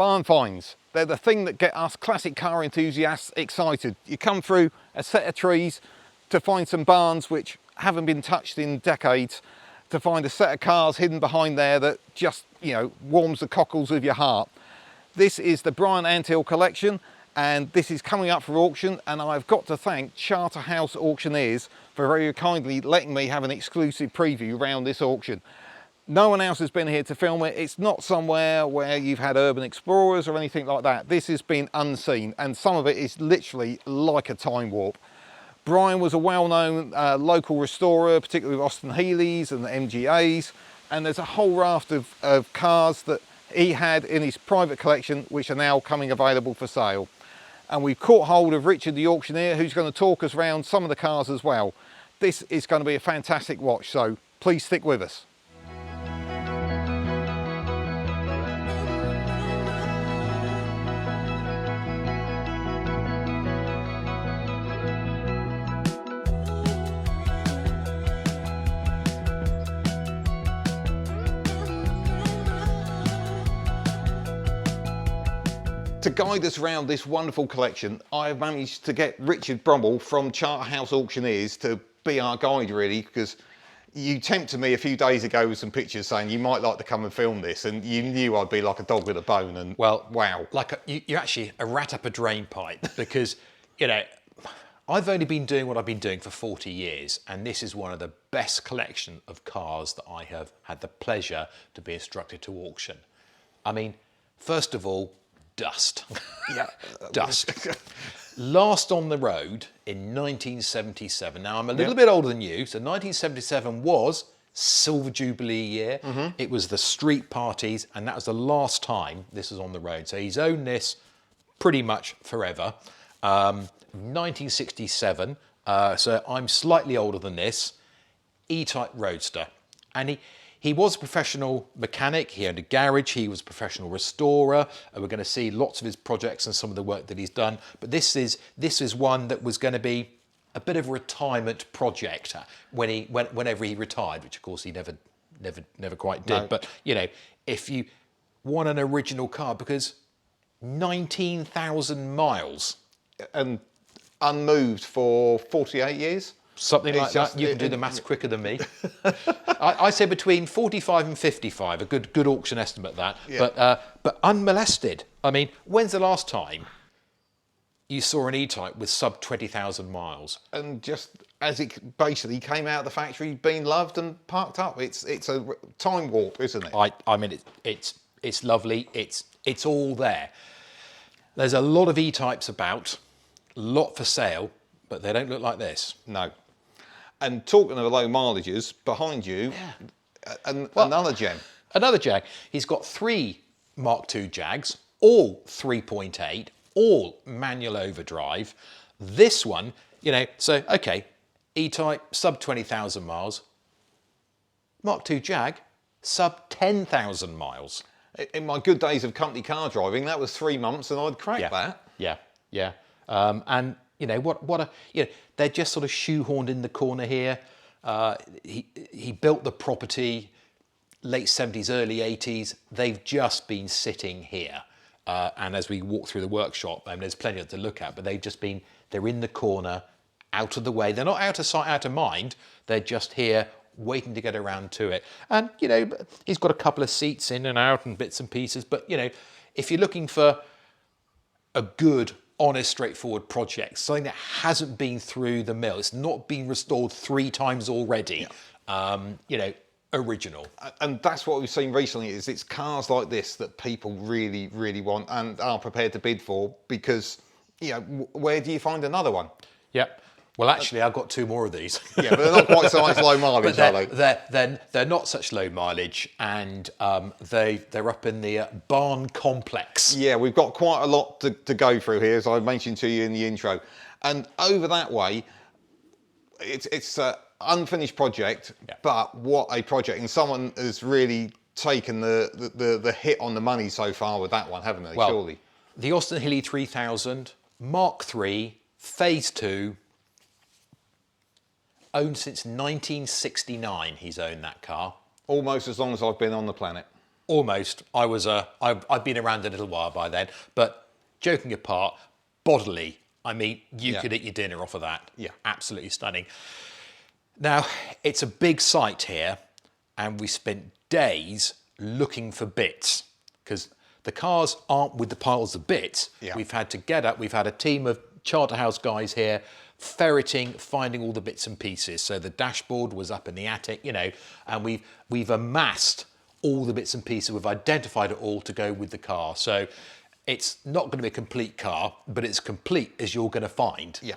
Barn finds. They're the thing that get us classic car enthusiasts excited. You come through a set of trees to find some barns which haven't been touched in decades, to find a set of cars hidden behind there that just, you know, warms the cockles of your heart. This is the Brian Antill collection, and this is coming up for auction, and I've got to thank Charterhouse Auctioneers for very kindly letting me have an exclusive preview around this auction. No one else has been here to film it. It's not somewhere where you've had urban explorers or anything like that. This has been unseen, and some of it is literally like a time warp. Brian was a well-known local restorer, particularly with Austin Healeys and the MGAs, and there's a whole raft of cars that he had in his private collection which are now coming available for sale. And we've caught hold of Richard the auctioneer, who's going to talk us around some of the cars as well. This is going to be a fantastic watch, so please stick with us. To guide us around this wonderful collection, I've managed to get Richard Brummel from Charterhouse Auctioneers to be our guide, really, because you tempted me a few days ago with some pictures saying you might like to come and film this, and you knew I'd be like a dog with a bone, and well, wow. Like you're actually a rat up a drain pipe, because, you know, I've only been doing what I've been doing for 40 years, and this is one of the best collection of cars that I have had the pleasure to be instructed to auction. I mean, first of all, dust. Yeah. Dust. Last on the road in 1977. Now, I'm a little bit older than you, so 1977 was Silver Jubilee year. It was the street parties, and that was the last time this was on the road. So he's owned this pretty much forever. 1967, so I'm slightly older than this, E-Type Roadster. And he was a professional mechanic, he owned a garage, he was a professional restorer. We're going to see lots of his projects and some of the work that he's done. But this is one that was going to be a bit of a retirement project whenever he retired, which of course he never quite did. No. But, you know, if you want an original car, because 19,000 miles. And unmoved for 48 years? Something like that. You can do the maths quicker than me. I say between 45 and 55, a good auction estimate that. Yeah. But unmolested. I mean, when's the last time you saw an E-Type with sub 20,000 miles? And just as it basically came out of the factory, being loved and parked up. It's a time warp, isn't it? I mean, it's lovely. It's all there. There's a lot of E-Types about, a lot for sale, but they don't look like this. No. And talking of the low mileages, behind you, another gem. Another Jag. He's got 3 Mark II Jags, all 3.8, all manual overdrive. This one, you know, so, okay, E-Type, sub 20,000 miles. Mark II Jag, sub 10,000 miles. In my good days of company car driving, that was 3 months and I'd crack that. Yeah. And, you know, they're just sort of shoehorned in the corner here. He built the property late 70s, early 80s. They've just been sitting here. And as we walk through the workshop, I mean, there's plenty to look at, but they're in the corner, out of the way. They're not out of sight, out of mind. They're just here waiting to get around to it. And, you know, he's got a couple of seats in and out and bits and pieces. But, you know, if you're looking for a good, honest, straightforward project, something that hasn't been through the mill, it's not been restored 3 times already, you know, original. And that's what we've seen recently, is it's cars like this that people really, really want and are prepared to bid for, because, you know, where do you find another one? Yep. Well, actually, I've got 2 more of these. Yeah, but they're not quite so much low mileage, are they? They're not such low mileage, and they're up in the barn complex. Yeah, we've got quite a lot to go through here, as I mentioned to you in the intro. And over that way, it's an unfinished project, but what a project. And someone has really taken the hit on the money so far with that one, haven't they, surely? The Austin Healey 3000, Mark III, Phase 2, owned since 1969, he's owned that car. Almost as long as I've been on the planet. almost. I've been around a little while by then, but joking apart, bodily, I mean, you could eat your dinner off of that. Yeah. Absolutely stunning. Now, it's a big site here, and we spent days looking for bits, because the cars aren't with the piles of bits. Yeah. We've had to get up, we've had a team of Charterhouse guys here ferreting, finding all the bits and pieces. So the dashboard was up in the attic, you know, and we've amassed all the bits and pieces. We've identified it all to go with the car. So it's not going to be a complete car, but it's complete as you're going to find. Yeah,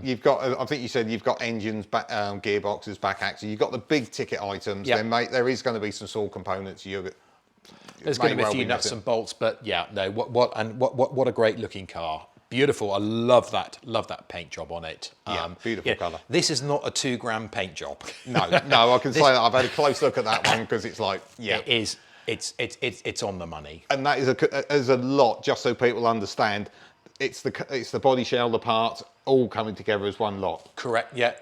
you've got, I think you said you've got engines, gearboxes, back axle. You've got the big ticket items. Yeah. There is going to be some small components. There's going to be a few nuts and bolts, but yeah, no, what a great looking car. Beautiful. I love that paint job on it. Yeah, beautiful colour. This is not a 2 grand paint job. No, I can say that. I've had a close look at that one, because it's like, yeah. It is. It's on the money. And that is a lot, just so people understand. It's the body shell, the parts, all coming together as one lot. Correct. Yeah,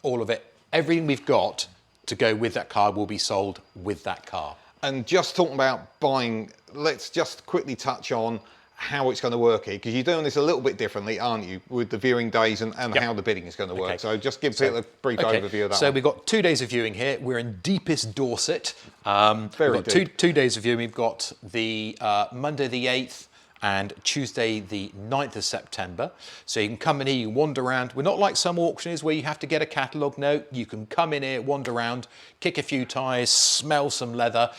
all of it. Everything we've got to go with that car will be sold with that car. And just talking about buying, let's just quickly touch on how it's going to work here, because you're doing this a little bit differently, aren't you, with the viewing days and how the bidding is going to work. Okay. So just give people a brief overview of that. So we've got 2 days of viewing here. We're in deepest Dorset. Very we've got two days of viewing. We've got the Monday the 8th and Tuesday the 9th of September. So you can come in here, you can wander around. We're not like some auctioneers where you have to get a catalogue. No, you can come in here, wander around, kick a few tyres, smell some leather.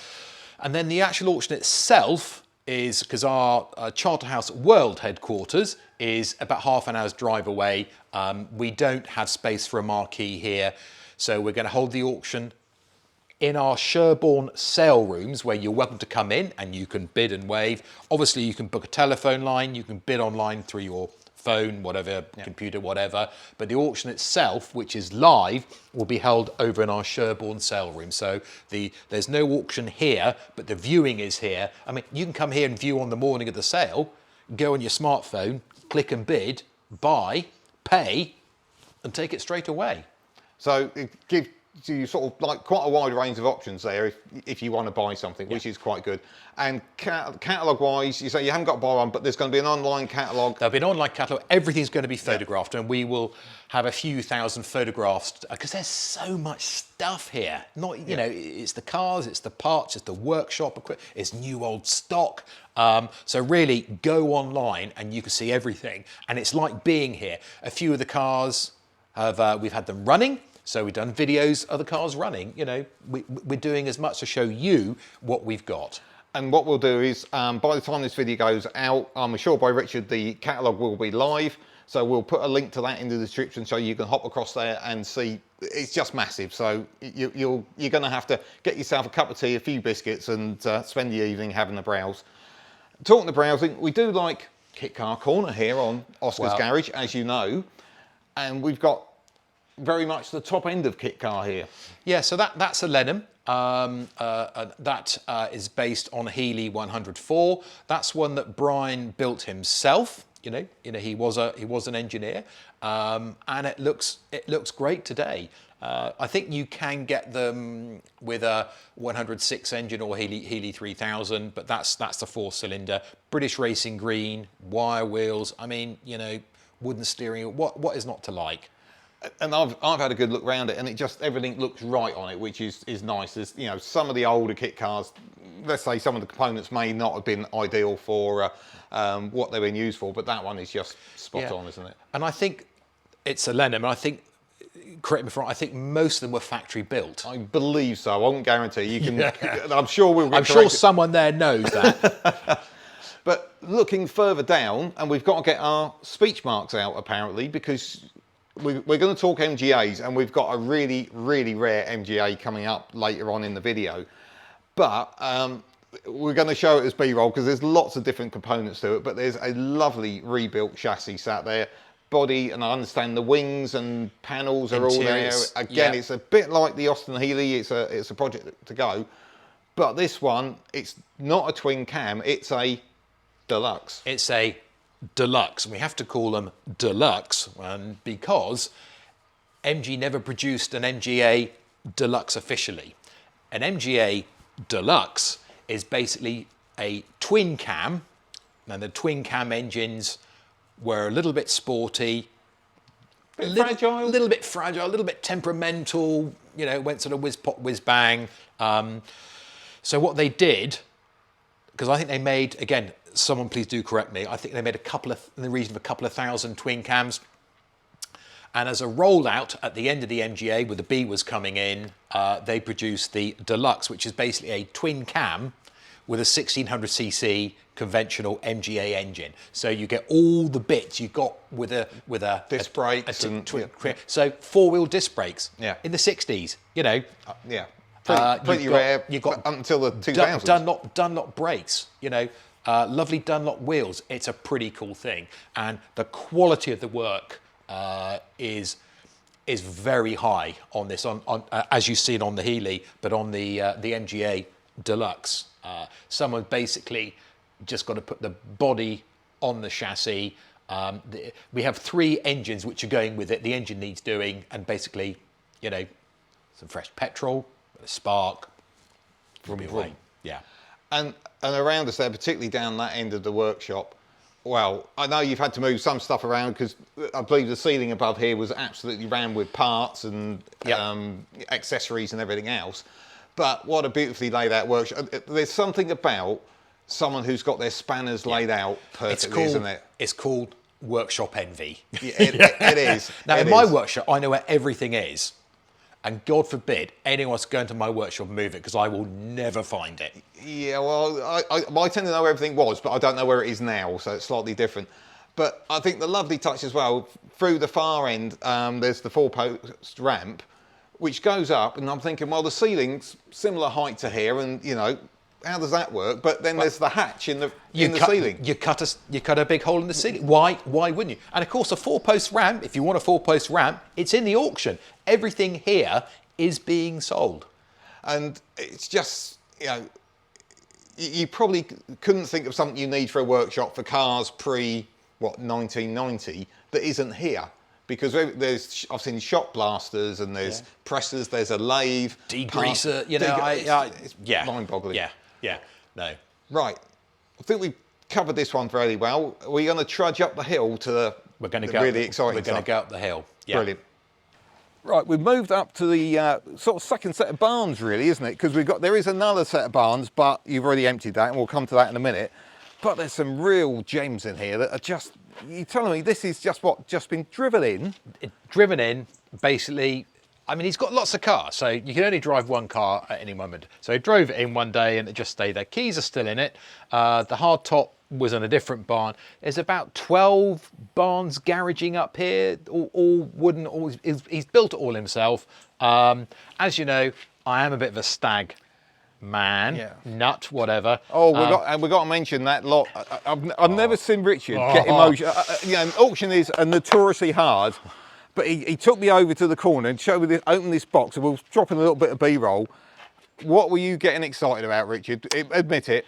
And then the actual auction itself is, because our Charterhouse World headquarters is about half an hour's drive away. We don't have space for a marquee here. So we're going to hold the auction in our Sherbourne sale rooms, where you're welcome to come in and you can bid and wave. Obviously, you can book a telephone line, you can bid online through your phone, whatever, computer, whatever. But the auction itself, which is live, will be held over in our Sherbourne sale room. So there's no auction here, but the viewing is here. I mean, you can come here and view on the morning of the sale, go on your smartphone, click and bid, buy, pay, and take it straight away. So it gives you sort of like quite a wide range of options there if you want to buy something, which is quite good. And catalogue wise, you say you haven't got to buy one, but there's going to be an online catalogue. There'll be an online catalogue. Everything's going to be photographed, and we will have a few thousand photographs, because there's so much stuff here. Not, you know, it's the cars, it's the parts, it's the workshop equipment, it's new old stock. So really go online and you can see everything. And it's like being here. A few of the cars we've had them running. So we've done videos of the cars running. You know, we're doing as much to show you what we've got. And what we'll do is, by the time this video goes out, I'm assured by Richard, the catalogue will be live. So we'll put a link to that in the description, so you can hop across there and see. It's just massive. So you're going to have to get yourself a cup of tea, a few biscuits, and spend the evening having a browse. Talking to browsing, we do like Kit Car Corner here on Oscar's Garage, as you know. And we've got very much the top end of kit car here. Yeah, so that's a Lenham. That is based on a Healey 104. That's one that Brian built himself. You know, he was an engineer, and it looks great today. I think you can get them with a 106 engine or Healey 3000, but that's the 4-cylinder. British Racing Green, wire wheels. I mean, you know, wooden steering. What is not to like? And I've had a good look around it, and everything looks right on it, which is nice. There's, you know, some of the older kit cars, let's say some of the components may not have been ideal for what they've been used for, but that one is just spot on, isn't it? And I think it's a Lenham, and I think, correct me if I'm wrong, I think most of them were factory built. I believe so. I won't guarantee. You can. I'm sure I'm sure someone there knows that. But looking further down, and we've got to get our speech marks out apparently, because we're going to talk MGAs, and we've got a really, really rare MGA coming up later on in the video. But we're going to show it as B-roll, because there's lots of different components to it, but there's a lovely rebuilt chassis sat there. Body, and I understand the wings and panels are Interiors, all there. Again, it's a bit like the Austin Healey. It's a project to go. But this one, it's not a twin cam, it's a Deluxe. It's a Deluxe. We have to call them Deluxe because MG never produced an MGA Deluxe officially. An MGA Deluxe is basically a twin cam. Now the twin cam engines were a little bit sporty, a little bit fragile, a little bit temperamental. You know, went sort of whiz pop, whiz bang. So what they did, because I think they made, again, someone please do correct me, I think they made in the region of a couple of thousand twin cams. And as a rollout at the end of the MGA, where the B was coming in, they produced the Deluxe, which is basically a twin cam with a 1600cc conventional MGA engine. So you get all the bits you got with a disc brakes so 4-wheel disc brakes. Yeah. In the 60s, you know. Yeah. Pretty rare. You got up until the 2000s. Dunlop brakes. You know. Lovely Dunlop wheels. It's a pretty cool thing, and the quality of the work is very high on this. On as you've seen on the Healey, but on the MGA Deluxe, someone basically just got to put the body on the chassis. We have 3 engines which are going with it. The engine needs doing, and basically, you know, some fresh petrol, a spark, vroom. Yeah. And around us there, particularly down that end of the workshop, well, I know you've had to move some stuff around because I believe the ceiling above here was absolutely rammed with parts and accessories and everything else. But what a beautifully laid out workshop. There's something about someone who's got their spanners laid out perfectly, isn't it? It's called workshop envy. It is. Now, in my workshop, I know where everything is. And God forbid anyone wants to go into my workshop and move it, because I will never find it. Yeah, well, I tend to know where everything was, but I don't know where it is now, so it's slightly different. But I think the lovely touch as well, through the far end, there's the 4-post ramp, which goes up, and I'm thinking, well, the ceiling's similar height to here, and, you know, how does that work? But then there's the hatch in the ceiling. You cut a big hole in the ceiling. Why wouldn't you? And of course, a 4-post ramp, if you want a 4-post ramp, it's in the auction. Everything here is being sold. And it's just, you know, you probably couldn't think of something you need for a workshop for cars pre-1990 that isn't here. Because I've seen shot blasters, and there's presses, there's a lathe. Degreaser, you know, it's mind-boggling. Yeah, no. Right, I think we've covered this one fairly well. We're going to trudge up the hill to the really exciting stuff. We're going to go up the hill. Yeah. Brilliant. Right, we've moved up to the sort of second set of barns, really, isn't it? Because there is another set of barns, but you've already emptied that, and we'll come to that in a minute. But there's some real gems in here that are just, you're telling me this is just been driven in? Driven in, basically. I mean, he's got lots of cars, so you can only drive one car at any moment. So he drove it in one day and it just stayed there. Keys are still in it. The hard top was on a different barn. There's about 12 barns garaging up here, all wooden. He's built it all himself. As you know, I am a bit of a Stag man, nut, whatever. Oh, we've got to mention that lot. I've never seen Richard get emotional. You know, auctioneers are notoriously hard. But he took me over to the corner and showed me open this box, and we'll drop in a little bit of B-roll. What were you getting excited about, Richard? Admit it.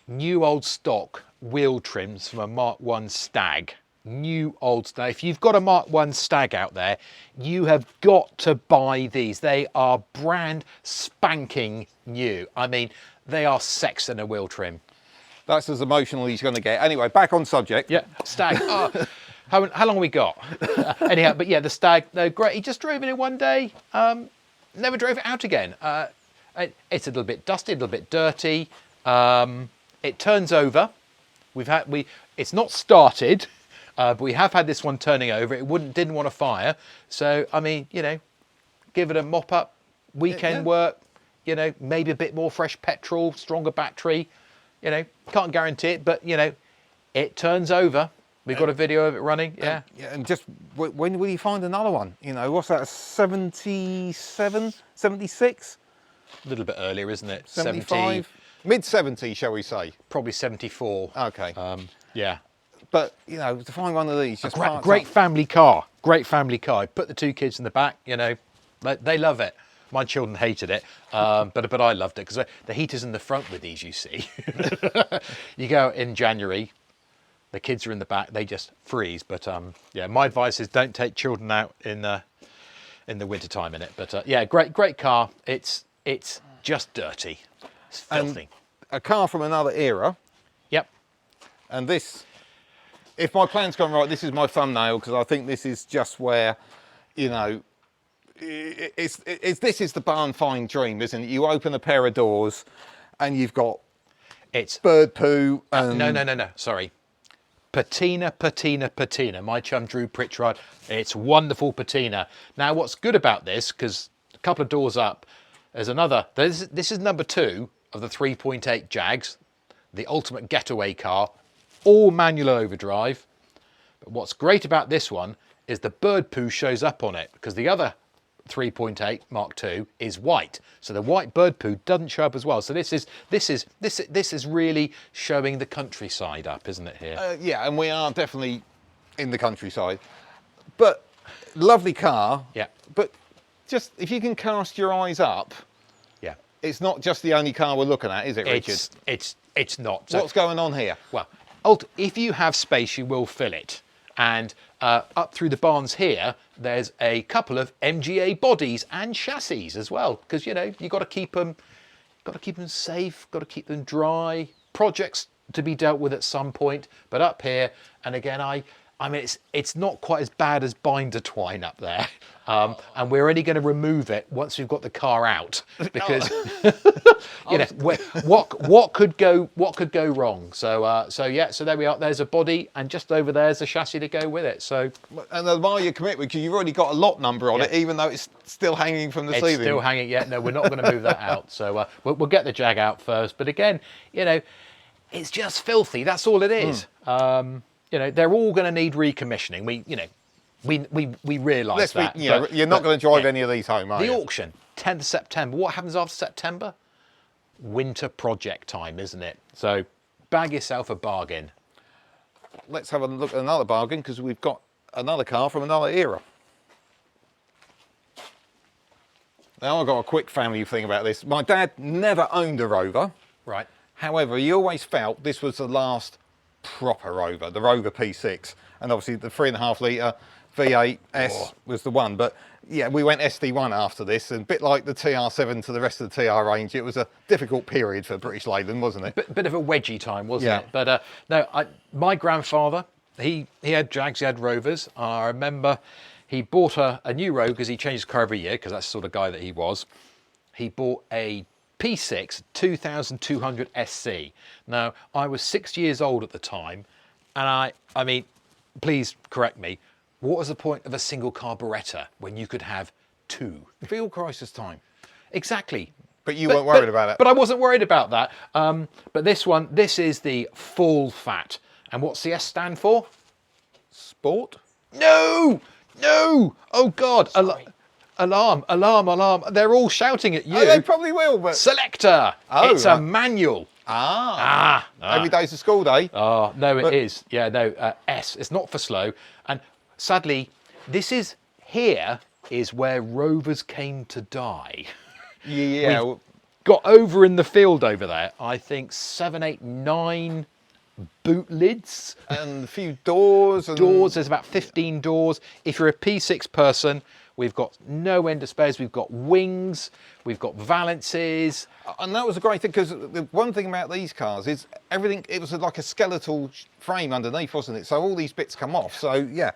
New old stock wheel trims from a Mark I Stag. New old Stag. If you've got a Mark I Stag out there, you have got to buy these. They are brand spanking new. I mean, they are sex in a wheel trim. That's as emotional as he's going to get. Anyway, back on subject. Yeah, Stag. How long have we got? Anyhow, but yeah, the Stag, no, great. He just drove it in one day, never drove it out again. It's a little bit dusty, a little bit dirty. It turns over. It's not started, but we have had this one turning over. It didn't want to fire. So, I mean, you know, give it a mop up, weekend work, you know, maybe a bit more fresh petrol, stronger battery. You know, can't guarantee it, but, you know, it turns over. We've got a video of it running, yeah. And just, when will you find another one? You know, what's that, 77, 76? A little bit earlier, isn't it? 75? Mid-70s, shall we say? Probably 74. Okay. Yeah. But, you know, to find one of these, just great family car. Great family car. Put the 2 kids in the back, you know, they love it. My children hated it, but I loved it, because the heater's in the front with these, you see. You go in January, the kids are in the back, they just freeze. But yeah, my advice is don't take children out in the winter time in it. But yeah, great car. It's just dirty. It's filthy. And a car from another era. Yep. And this, if my plan's gone right, this is my thumbnail, because I think this is just where, you know, this is the barn find dream, isn't it? You open a pair of doors and you've got bird poo and... No, sorry. Patina, patina, patina. My chum Drew Pritchard. It's wonderful patina. Now, what's good about this, because a couple of doors up, there's another. This is number 2 of the 3.8 Jags, the ultimate getaway car, all manual overdrive. But what's great about this one is the bird poo shows up on it, because the other 3.8 Mark II is white, so the white bird poo doesn't show up as well. So this is really showing the countryside up, isn't it? Here, yeah, and we are definitely in the countryside. But lovely car. Yeah. But just if you can cast your eyes up, yeah, it's not just the only car we're looking at, is it, Richard? It's not. So, what's going on here? Well, if you have space, you will fill it. And up through the barns here, there's a couple of MGA bodies and chassis as well, because you know you've got to keep them safe, got to keep them dry. Projects to be dealt with at some point, but up here, and again, I mean, it's not quite as bad as binder twine up there, and we're only going to remove it once we've got the car out, because you know what could go wrong. So yeah, so there we are. There's a body, and just over there's a chassis to go with it. So, and admire your commitment, because you've already got a lot number on it, even though it's still hanging from the ceiling. It's still hanging. Yeah, no, we're not going to move that out. So we'll get the Jag out first. But again, you know, it's just filthy. That's all it is. You know, they're all going to need recommissioning. We realise that. You know, you're not going to drive any of these home, are you? The auction, 10th of September. What happens after September? Winter project time, isn't it? So bag yourself a bargain. Let's have a look at another bargain, because we've got another car from another era. Now, I've got a quick family thing about this. My dad never owned a Rover. Right. However, he always felt this was the last proper Rover, the Rover P6, and obviously the 3.5 litre V8 S was the one. But yeah, we went SD1 after this, and a bit like the TR7 to the rest of the TR range, it was a difficult period for British Leyland, wasn't it? Bit of a wedgie time, wasn't it? But no, my grandfather, he had Jags, he had Rovers. I remember he bought a new Rover, because he changed his car every year, because that's the sort of guy that he was. He bought a P6 2200 SC. Now, I was 6 years old at the time, and I mean, please correct me, what was the point of a single carburettor when you could have 2? Fuel crisis time. Exactly. But you weren't worried about it. But I wasn't worried about that. But this is the full fat. And what's the S stand for? Sport? No! Oh, God. Alarm. They're all shouting at you. Oh, they probably will, but... Selector. Oh, it's a manual. Every day's a school day. Oh, no, it is. Yeah, no, S. It's not for slow. And sadly, here is where Rovers came to die. Yeah. We've got over in the field over there, I think 7, 8, 9 boot lids. And a few doors. There's about 15 doors. If you're a P6 person, we've got no end of spares. We've got wings, we've got valances. And that was a great thing, because the one thing about these cars is everything, it was like a skeletal frame underneath, wasn't it? So all these bits come off. So yeah,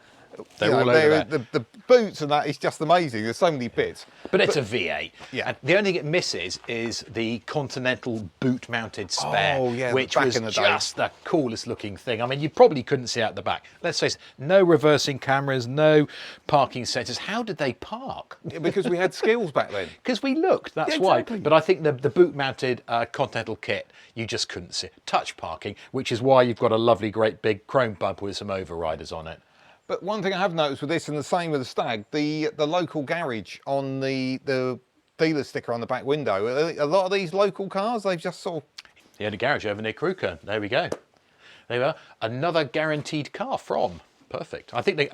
they're all over there. The boots and that is just amazing. There's so many bits. But it's a V8. Yeah. And the only thing it misses is the Continental boot-mounted spare, which was just the coolest looking thing. I mean, you probably couldn't see out the back. Let's face it, no reversing cameras, no parking sensors. How did they park? Because we had skills back then. Because we looked, that's why. But I think the boot-mounted Continental kit, you just couldn't see. Touch parking, which is why you've got a lovely, great big chrome bumper with some overriders on it. But one thing I have noticed with this, and the same with the Stag, the local garage on the dealer sticker on the back window, a lot of these local cars, they've just sort of... He had a garage over near Crewkern. There we go. There we are. Another guaranteed car from. Perfect. I think they...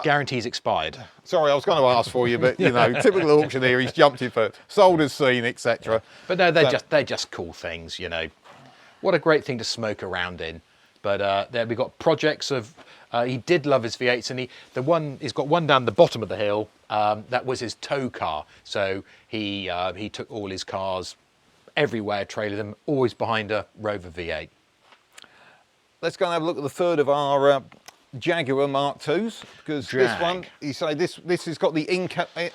guarantees expired. Sorry, I was going to ask for you, but, you know, typical auctioneer, he's jumped in for sold as seen, etc. But no, they're just cool things, you know. What a great thing to smoke around in. But there we've got projects of He did love his V8s, and he's got one down the bottom of the hill. That was his tow car. So he took all his cars everywhere, traded them, always behind a Rover V8. Let's go and have a look at the third of our Jaguar Mark IIs, because this one, you say this has got the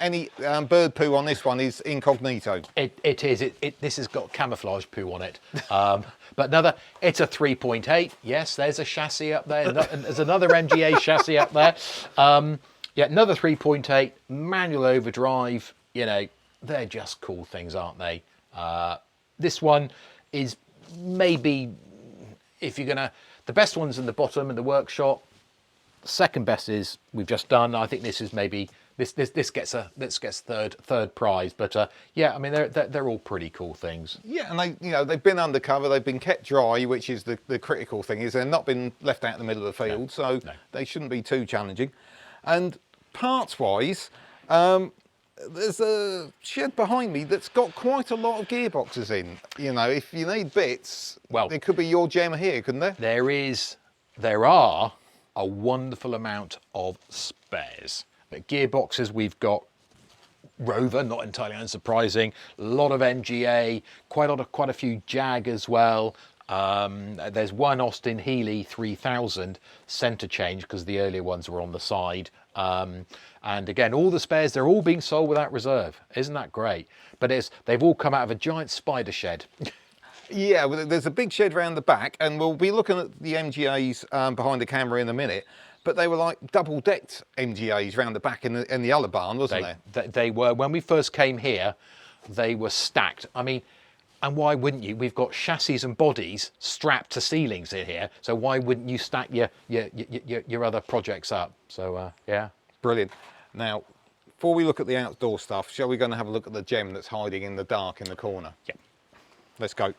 any bird poo on this one is incognito. It is. This has got camouflage poo on it. But it's a 3.8. Yes, there's a chassis up there. There's another MGA chassis up there. Yeah, another 3.8 manual overdrive. You know, they're just cool things, aren't they? This one is maybe, if you're gonna, the best one's in the bottom in the workshop. Second best is we've just done. I think this is maybe this gets third prize. But yeah, I mean they're all pretty cool things. Yeah, and they've been undercover, they've been kept dry, which is the critical thing. Is they've not been left out in the middle of the field, so they shouldn't be too challenging. And parts wise, there's a shed behind me that's got quite a lot of gearboxes in. You know, if you need bits, well, there could be your gem here, couldn't there? There are a wonderful amount of spares. But gearboxes, we've got Rover, not entirely unsurprising, a lot of MGA, quite a few Jag as well. There's one Austin Healey 3000 centre change because the earlier ones were on the side. And again, all the spares, they're all being sold without reserve. Isn't that great? But they've all come out of a giant spider shed. Yeah, well, there's a big shed round the back, and we'll be looking at the MGAs behind the camera in a minute. But they were like double-decked MGAs round the back in the other barn, wasn't there? They were. When we first came here, they were stacked. I mean, and why wouldn't you? We've got chassis and bodies strapped to ceilings in here, so why wouldn't you stack your other projects up? So yeah, brilliant. Now, before we look at the outdoor stuff, shall we go and have a look at the gem that's hiding in the dark in the corner? Yeah, let's go.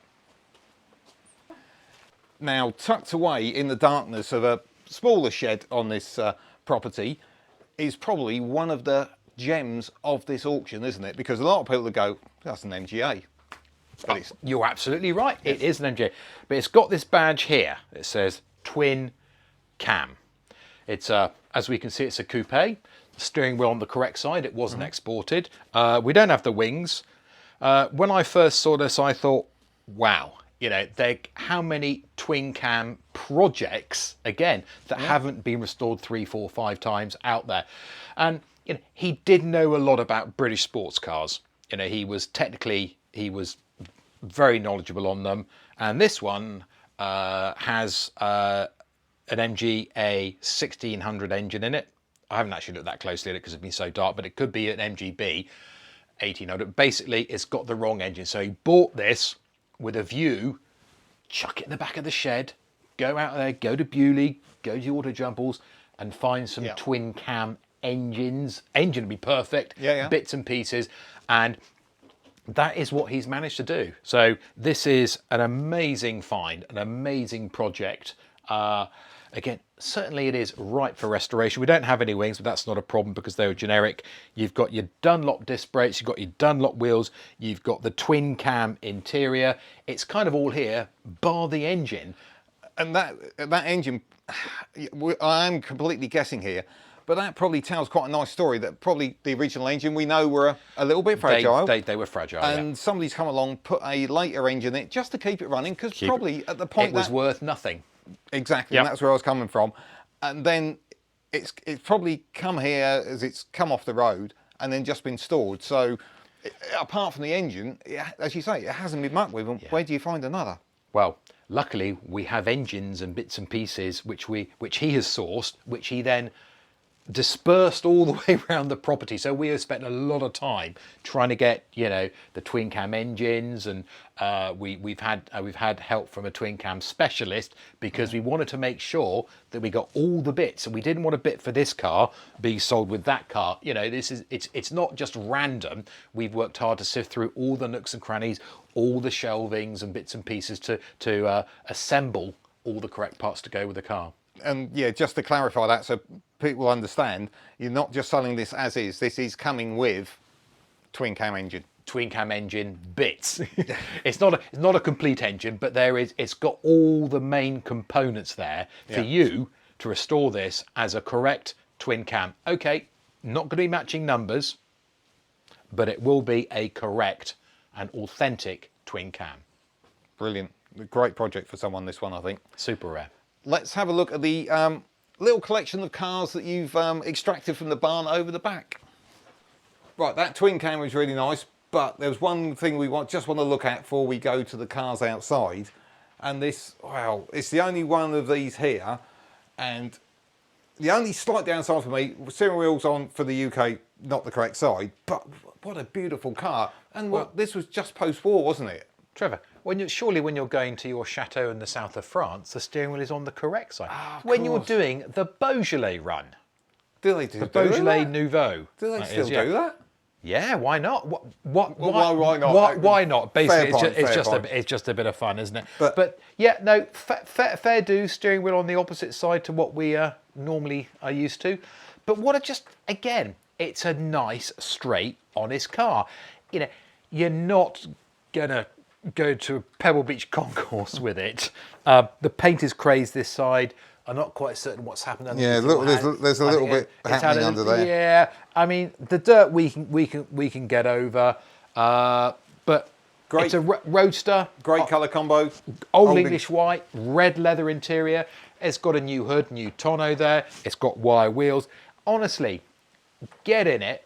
Now, tucked away in the darkness of a smaller shed on this property is probably one of the gems of this auction, isn't it? Because a lot of people would go, that's an MGA. But you're absolutely right. Yes. It is an MGA. But it's got this badge here. It says twin cam. It's, as we can see, it's a coupe. The steering wheel on the correct side. It wasn't exported. We don't have the wings. When I first saw this, I thought, wow. You know, how many twin cam projects, again, that haven't been restored 3, 4, 5 times out there. And you know, he did know a lot about British sports cars. You know, he was very knowledgeable on them. And this one has an MGA 1600 engine in it. I haven't actually looked that closely at it because it's been so dark, but it could be an MGB 1800. Basically, it's got the wrong engine. So he bought this with a view, chuck it in the back of the shed, go out there, go to Bewley, go to Auto Jumbles and find some twin cam engines. Engine would be perfect, bits and pieces. And that is what he's managed to do. So this is an amazing find, an amazing project. Again, certainly it is ripe for restoration. We don't have any wings, but that's not a problem because they were generic. You've got your Dunlop disc brakes, you've got your Dunlop wheels, you've got the twin cam interior. It's kind of all here, bar the engine. And that engine, I'm completely guessing here, but that probably tells quite a nice story that probably the original engine we know were a little bit fragile. They were fragile, and somebody's come along, put a later engine in it just to keep it running because probably at the point it was worth nothing. Exactly, and that's where I was coming from. And then it's probably come here as it's come off the road and then just been stored. So apart from the engine, as you say, it hasn't been mucked with. Where do you find another? Well, luckily we have engines and bits and pieces which he has sourced, which he then dispersed all the way around the property. So we have spent a lot of time trying to get, you know, the twin cam engines, and we've had help from a twin cam specialist because we wanted to make sure that we got all the bits, and we didn't want a bit for this car being sold with that car. You know, it's not just random. We've worked hard to sift through all the nooks and crannies, all the shelvings and bits and pieces to assemble all the correct parts to go with the car. And yeah, just to clarify that so people understand, you're not just selling this as is. This is coming with twin cam engine. Twin cam engine bits. It's not a complete engine, but it's got all the main components there for you to restore this as a correct twin cam. Okay, not going to be matching numbers, but it will be a correct and authentic twin cam. Brilliant. Great project for someone, this one, I think. Super rare. Let's have a look at the little collection of cars that you've extracted from the barn over the back. Right, that twin cam is really nice, but there's one thing we just want to look at before we go to the cars outside. And this, wow, it's the only one of these here. And the only slight downside for me, steering wheels on for the UK, not the correct side, but what a beautiful car. And well, this was just post-war, wasn't it? Trevor, surely when you're going to your chateau in the south of France, the steering wheel is on the correct side. When you're doing the Beaujolais run. Do they do the Beaujolais Nouveau? Do they still do that? Yeah, why not? Why not? Why not? Basically, it's just a bit of fun, isn't it? But yeah, no, fair do. Steering wheel on the opposite side to what we normally are used to. But again, it's a nice, straight, honest car. You know, you're not gonna go to a Pebble Beach concourse with it. The paint is crazed this side. I'm not quite certain what's happened under. Yeah, look, there's a little bit happening under there. Yeah, I mean the dirt we can get over, but great, it's a Roadster. Great colour combo. Old English white, red leather interior. It's got a new hood, new tonneau there. It's got wire wheels. Honestly, get in it,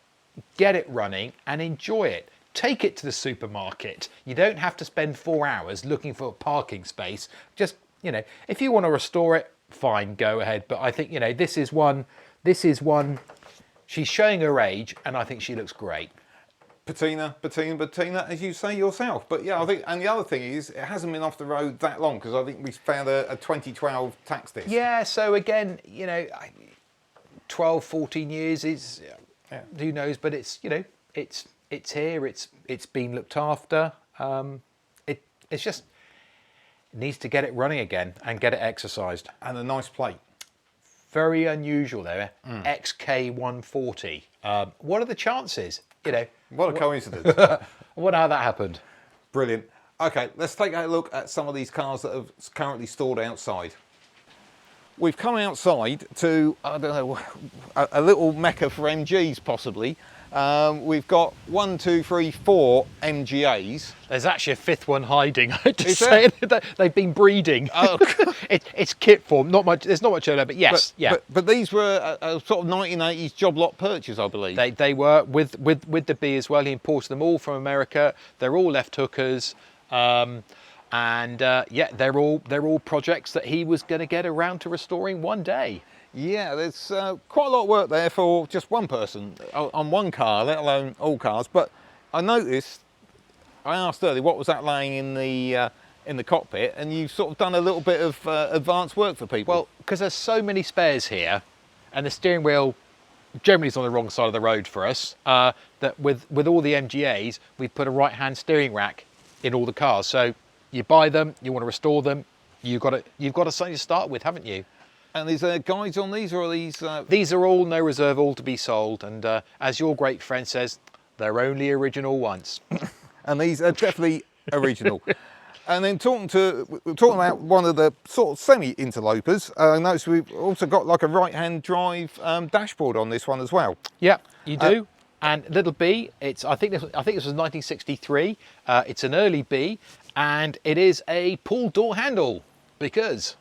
get it running, and enjoy it. Take it to the supermarket. You don't have to spend 4 hours looking for a parking space. Just, you know, if you want to restore it, fine, go ahead. But I think, you know, this is one, she's showing her age, and I think she looks great. Patina, as you say yourself. But yeah, I think, and the other thing is, it hasn't been off the road that long, because I think we found a 2012 tax disc. Yeah, so again, you know, 12, 14 years is, who knows, but it's, you know, it's here, it's been looked after. It's just, it needs to get it running again and get it exercised. And a nice plate. Very unusual there, XK140. What are the chances? You know, what a coincidence. I wonder how that happened. Brilliant. Okay, let's take a look at some of these cars that are currently stored outside. We've come outside to, I don't know, a little mecca for MGs possibly. We've got 1, 2, 3, 4 MGAs. There's actually a fifth one hiding. I just say they've been breeding. Oh, it's kit form. Not much. There's not much of that, but yes, But these were a sort of 1980s job lot purchase, I believe. They were with the B as well. He imported them all from America. They're all left hookers, and yeah, they're all projects that he was going to get around to restoring one day. Yeah, there's quite a lot of work there for just one person on one car, let alone all cars. But I noticed, I asked earlier, what was that laying in the cockpit, and you've sort of done a little bit of advanced work for people. Well, because there's so many spares here, and the steering wheel generally is on the wrong side of the road for us. That with all the MGAs, we've put a right-hand steering rack in all the cars. So you buy them, you want to restore them, you've got something to start with, haven't you? And is there guides on these, or are these? These are all no reserve, all to be sold. And as your great friend says, they're only original once. And these are definitely original. And then talking about one of the sort of semi-interlopers, I noticed we've also got like a right-hand drive dashboard on this one as well. Yeah, you do. And little B, I think this was 1963. It's an early B, and it is a pull door handle, because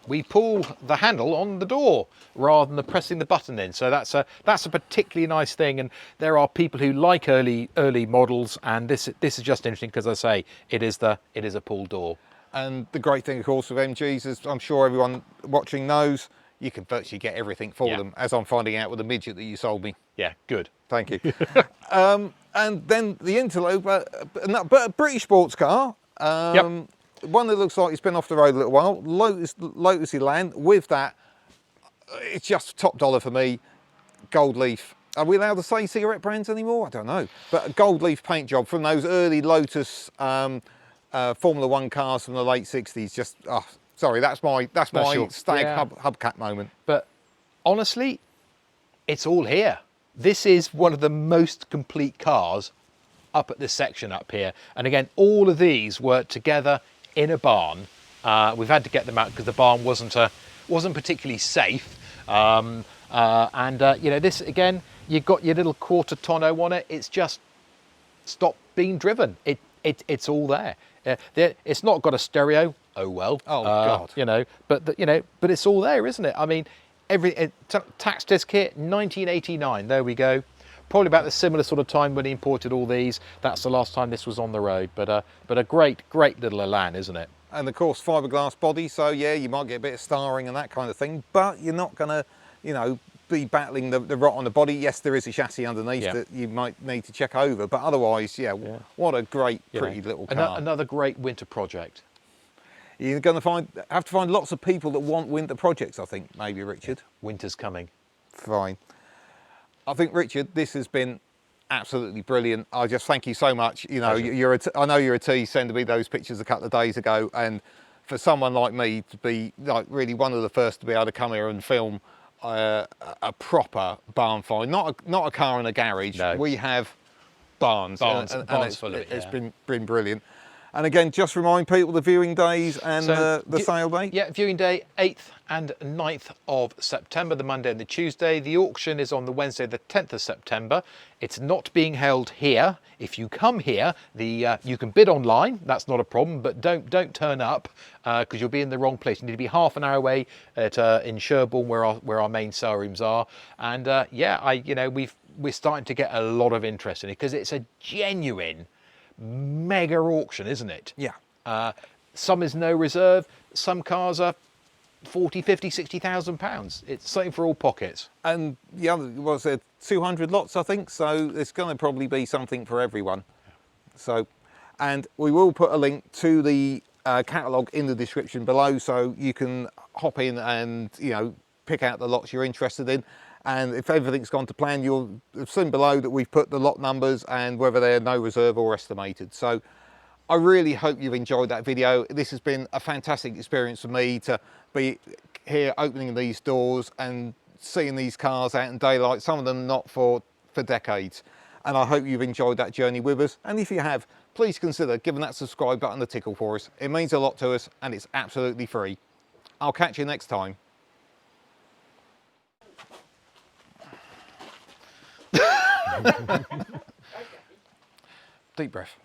we pull the handle on the door rather than pressing the button in. So that's a particularly nice thing. And there are people who like early models, and this is just interesting because, as I say, it is a pull door. And the great thing, of course, with MGs, as I'm sure everyone watching knows, you can virtually get everything for them, as I'm finding out with the midget that you sold me. Yeah, good. Thank you. And then the Interloper, but a British sports car. One that looks like it's been off the road a little while. Lotus Elan. With that, it's just top dollar for me. Gold leaf. Are we allowed to say cigarette brands anymore? I don't know. But a gold leaf paint job from those early Lotus Formula One cars from the late 60s. Just, sorry, that's my Stag hubcap moment. But honestly, it's all here. This is one of the most complete cars up at this section up here. And again, all of these were together in a barn We've had to get them out because the barn wasn't particularly safe. You know, this again, you've got your little quarter tonneau on it. It's just stopped being driven. It's all there. It's not got a stereo. Oh well. Oh God. You know, but it's all there, isn't it? I mean, tax disc here, 1989. There we go. Probably about the similar sort of time when he imported all these. That's the last time this was on the road. But a great little Elan, isn't it? And of course, fiberglass body. So yeah, you might get a bit of starring and that kind of thing, but you're not gonna, you know, be battling the rot on the body. Yes, there is a chassis underneath that you might need to check over, but otherwise, yeah. What a great, pretty little car. Another great winter project. You're going to have to find lots of people that want winter projects, I think, maybe, Richard. Winter's coming. Fine. I think, Richard, this has been absolutely brilliant. I just thank you so much. You know, I know you're a T, sending me those pictures a couple of days ago, and for someone like me to be like really one of the first to be able to come here and film a proper barn find, not a car in a garage. No. We have barns barns it's, full of it. It's been brilliant. And again, just remind people the viewing days and the sale day. Yeah, viewing day 8th and 9th of September, the Monday and the Tuesday. The auction is on the Wednesday, the 10th of September. It's not being held here. If you come here, you can bid online. That's not a problem, but don't turn up because you'll be in the wrong place. You need to be half an hour away in Sherbourne, where our main sale rooms are. And we're starting to get a lot of interest in it because it's a genuine mega auction, isn't it? Yeah. Some is no reserve. Some cars are 40, 50, 60,000 pounds. It's something for all pockets. And the other was 200 lots, I think. So it's going to probably be something for everyone. So, and we will put a link to the catalogue in the description below, so you can hop in and pick out the lots you're interested in. And if everything's gone to plan, you'll have seen below that we've put the lot numbers and whether they're no reserve or estimated. So I really hope you've enjoyed that video. This has been a fantastic experience for me to be here opening these doors and seeing these cars out in daylight, some of them not for decades. And I hope you've enjoyed that journey with us. And if you have, please consider giving that subscribe button a tickle for us. It means a lot to us and it's absolutely free. I'll catch you next time. Deep breath.